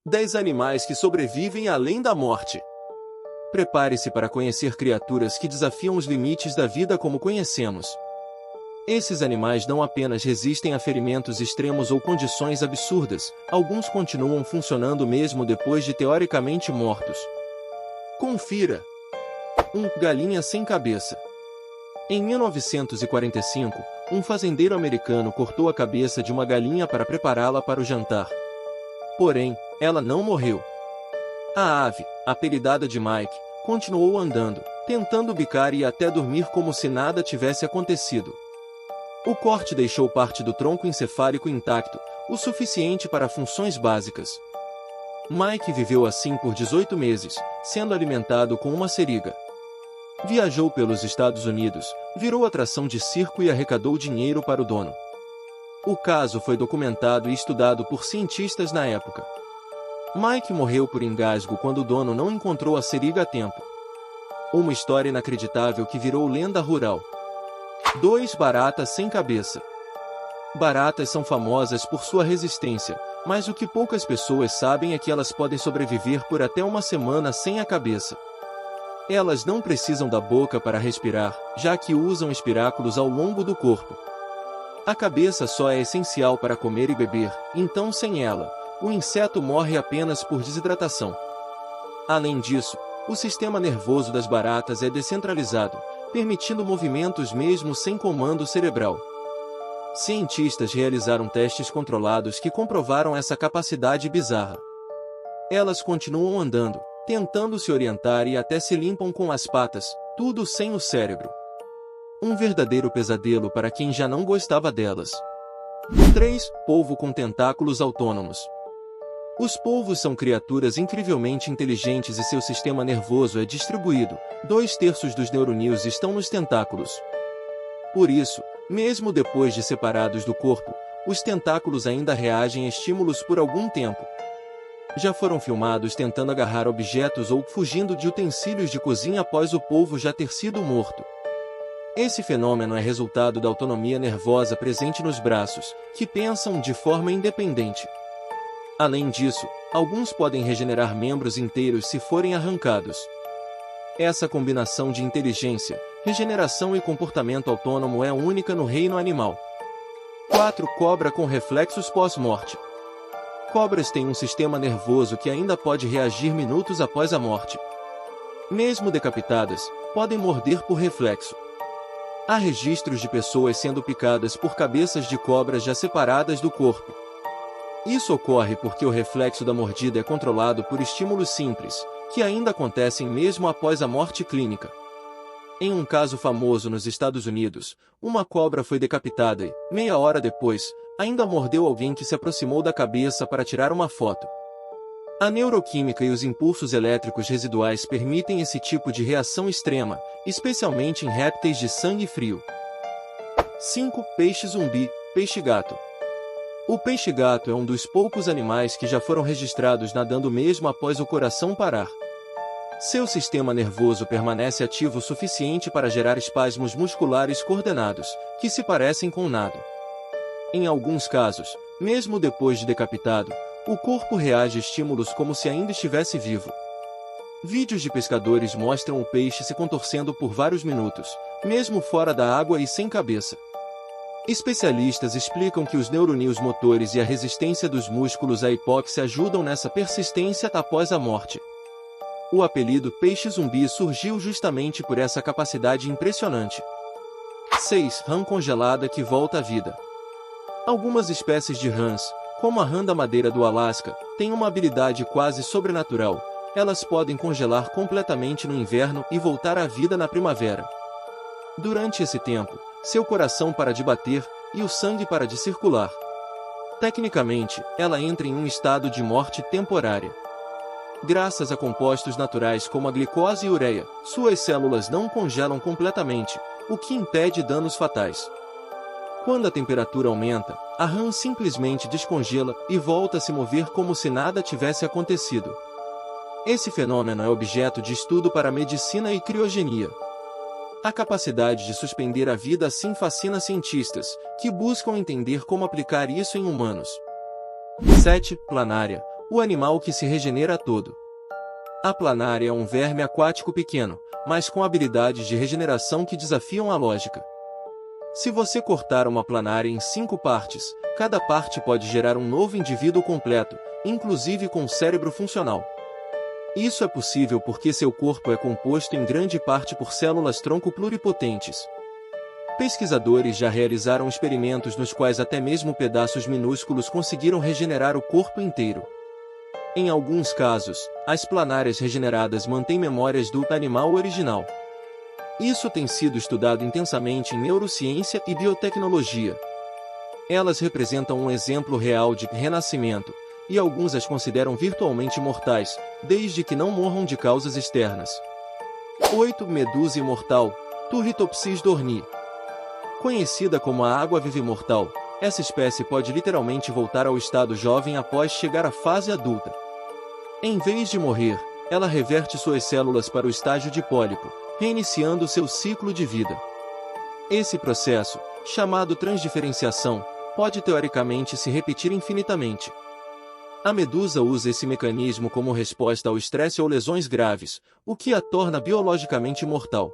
10 animais que sobrevivem além da morte. Prepare-se para conhecer criaturas que desafiam os limites da vida como conhecemos. Esses animais não apenas resistem a ferimentos extremos ou condições absurdas, alguns continuam funcionando mesmo depois de teoricamente mortos. Confira. 1. Galinha sem cabeça. Em 1945, um fazendeiro americano cortou a cabeça de uma galinha para prepará-la para o jantar. Porém, ela não morreu. A ave, apelidada de Mike, continuou andando, tentando bicar e até dormir como se nada tivesse acontecido. O corte deixou parte do tronco encefálico intacto, o suficiente para funções básicas. Mike viveu assim por 18 meses, sendo alimentado com uma seringa. Viajou pelos Estados Unidos, virou atração de circo e arrecadou dinheiro para o dono. O caso foi documentado e estudado por cientistas na época. Mike morreu por engasgo quando o dono não encontrou a seringa a tempo. Uma história inacreditável que virou lenda rural. 2. Baratas sem cabeça. Baratas são famosas por sua resistência, mas o que poucas pessoas sabem é que elas podem sobreviver por até uma semana sem a cabeça. Elas não precisam da boca para respirar, já que usam espiráculos ao longo do corpo. A cabeça só é essencial para comer e beber, então sem ela, o inseto morre apenas por desidratação. Além disso, o sistema nervoso das baratas é descentralizado, permitindo movimentos mesmo sem comando cerebral. Cientistas realizaram testes controlados que comprovaram essa capacidade bizarra. Elas continuam andando, tentando se orientar e até se limpam com as patas, tudo sem o cérebro. Um verdadeiro pesadelo para quem já não gostava delas. 3. Polvo com tentáculos autônomos. Os polvos são criaturas incrivelmente inteligentes e seu sistema nervoso é distribuído. 2/3 dos neurônios estão nos tentáculos. Por isso, mesmo depois de separados do corpo, os tentáculos ainda reagem a estímulos por algum tempo. Já foram filmados tentando agarrar objetos ou fugindo de utensílios de cozinha após o polvo já ter sido morto. Esse fenômeno é resultado da autonomia nervosa presente nos braços, que pensam de forma independente. Além disso, alguns podem regenerar membros inteiros se forem arrancados. Essa combinação de inteligência, regeneração e comportamento autônomo é única no reino animal. 4. Cobra com reflexos pós-morte. Cobras têm um sistema nervoso que ainda pode reagir minutos após a morte. Mesmo decapitadas, podem morder por reflexo. Há registros de pessoas sendo picadas por cabeças de cobras já separadas do corpo. Isso ocorre porque o reflexo da mordida é controlado por estímulos simples, que ainda acontecem mesmo após a morte clínica. Em um caso famoso nos Estados Unidos, uma cobra foi decapitada e, meia hora depois, ainda mordeu alguém que se aproximou da cabeça para tirar uma foto. A neuroquímica e os impulsos elétricos residuais permitem esse tipo de reação extrema, especialmente em répteis de sangue frio. 5. Peixe-zumbi, peixe-gato. O peixe-gato é um dos poucos animais que já foram registrados nadando mesmo após o coração parar. Seu sistema nervoso permanece ativo o suficiente para gerar espasmos musculares coordenados, que se parecem com nado. Em alguns casos, mesmo depois de decapitado, o corpo reage a estímulos como se ainda estivesse vivo. Vídeos de pescadores mostram o peixe se contorcendo por vários minutos, mesmo fora da água e sem cabeça. Especialistas explicam que os neurônios motores e a resistência dos músculos à hipóxia ajudam nessa persistência após a morte. O apelido peixe-zumbi surgiu justamente por essa capacidade impressionante. 6. Rã congelada que volta à vida. Algumas espécies de rãs, como a rã da madeira do Alasca, têm uma habilidade quase sobrenatural. Elas podem congelar completamente no inverno e voltar à vida na primavera. Durante esse tempo, seu coração para de bater e o sangue para de circular. Tecnicamente, ela entra em um estado de morte temporária. Graças a compostos naturais como a glicose e ureia, suas células não congelam completamente, o que impede danos fatais. Quando a temperatura aumenta, a rã simplesmente descongela e volta a se mover como se nada tivesse acontecido. Esse fenômeno é objeto de estudo para a medicina e criogenia. A capacidade de suspender a vida assim fascina cientistas, que buscam entender como aplicar isso em humanos. 7. Planária, o animal que se regenera a todo. A planária é um verme aquático pequeno, mas com habilidades de regeneração que desafiam a lógica. Se você cortar uma planária em 5 partes, cada parte pode gerar um novo indivíduo completo, inclusive com cérebro funcional. Isso é possível porque seu corpo é composto em grande parte por células-tronco pluripotentes. Pesquisadores já realizaram experimentos nos quais até mesmo pedaços minúsculos conseguiram regenerar o corpo inteiro. Em alguns casos, as planárias regeneradas mantêm memórias do animal original. Isso tem sido estudado intensamente em neurociência e biotecnologia. Elas representam um exemplo real de renascimento, e alguns as consideram virtualmente mortais, desde que não morram de causas externas. 8. Medusa imortal, Turritopsis dohrnii. Conhecida como a água-viva imortal, essa espécie pode literalmente voltar ao estado jovem após chegar à fase adulta. Em vez de morrer, ela reverte suas células para o estágio de pólipo, reiniciando seu ciclo de vida. Esse processo, chamado transdiferenciação, pode teoricamente se repetir infinitamente. A medusa usa esse mecanismo como resposta ao estresse ou lesões graves, o que a torna biologicamente mortal.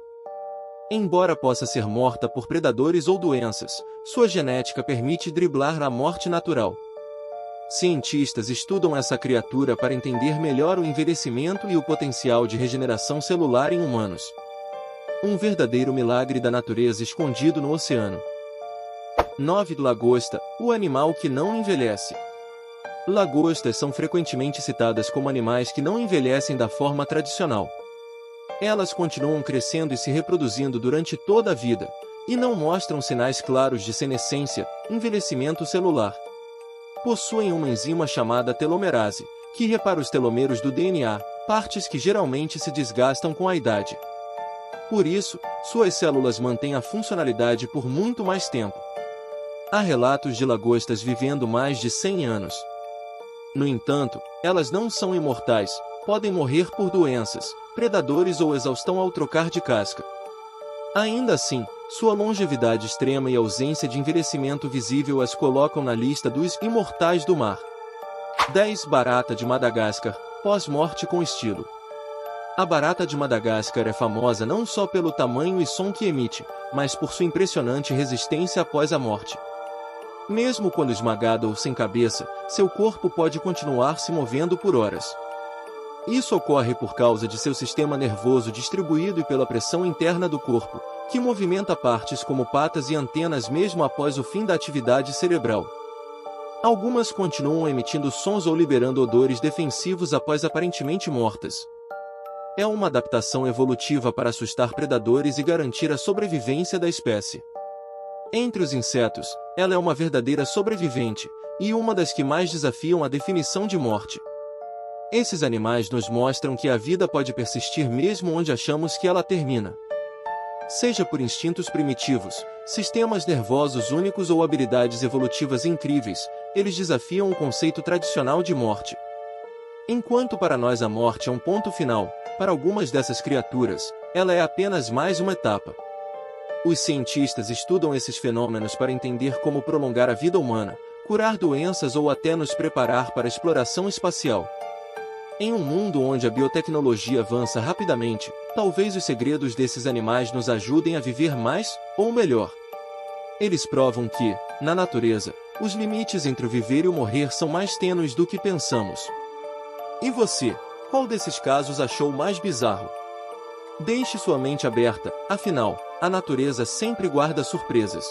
Embora possa ser morta por predadores ou doenças, sua genética permite driblar a morte natural. Cientistas estudam essa criatura para entender melhor o envelhecimento e o potencial de regeneração celular em humanos. Um verdadeiro milagre da natureza escondido no oceano. 9. Lagosta, o animal que não envelhece. Lagostas são frequentemente citadas como animais que não envelhecem da forma tradicional. Elas continuam crescendo e se reproduzindo durante toda a vida, e não mostram sinais claros de senescência, envelhecimento celular. Possuem uma enzima chamada telomerase, que repara os telômeros do DNA, partes que geralmente se desgastam com a idade. Por isso, suas células mantêm a funcionalidade por muito mais tempo. Há relatos de lagostas vivendo mais de 100 anos. No entanto, elas não são imortais, podem morrer por doenças, predadores ou exaustão ao trocar de casca. Ainda assim, sua longevidade extrema e ausência de envelhecimento visível as colocam na lista dos imortais do mar. 10. Barata de Madagascar, pós-morte com estilo. A barata de Madagascar é famosa não só pelo tamanho e som que emite, mas por sua impressionante resistência após a morte. Mesmo quando esmagada ou sem cabeça, seu corpo pode continuar se movendo por horas. Isso ocorre por causa de seu sistema nervoso distribuído e pela pressão interna do corpo, que movimenta partes como patas e antenas mesmo após o fim da atividade cerebral. Algumas continuam emitindo sons ou liberando odores defensivos após aparentemente mortas. É uma adaptação evolutiva para assustar predadores e garantir a sobrevivência da espécie. Entre os insetos, ela é uma verdadeira sobrevivente, e uma das que mais desafiam a definição de morte. Esses animais nos mostram que a vida pode persistir mesmo onde achamos que ela termina. Seja por instintos primitivos, sistemas nervosos únicos ou habilidades evolutivas incríveis, eles desafiam o conceito tradicional de morte. Enquanto para nós a morte é um ponto final, para algumas dessas criaturas, ela é apenas mais uma etapa. Os cientistas estudam esses fenômenos para entender como prolongar a vida humana, curar doenças ou até nos preparar para a exploração espacial. Em um mundo onde a biotecnologia avança rapidamente, talvez os segredos desses animais nos ajudem a viver mais, ou melhor. Eles provam que, na natureza, os limites entre o viver e o morrer são mais tênues do que pensamos. E você, qual desses casos achou mais bizarro? Deixe sua mente aberta, afinal, a natureza sempre guarda surpresas.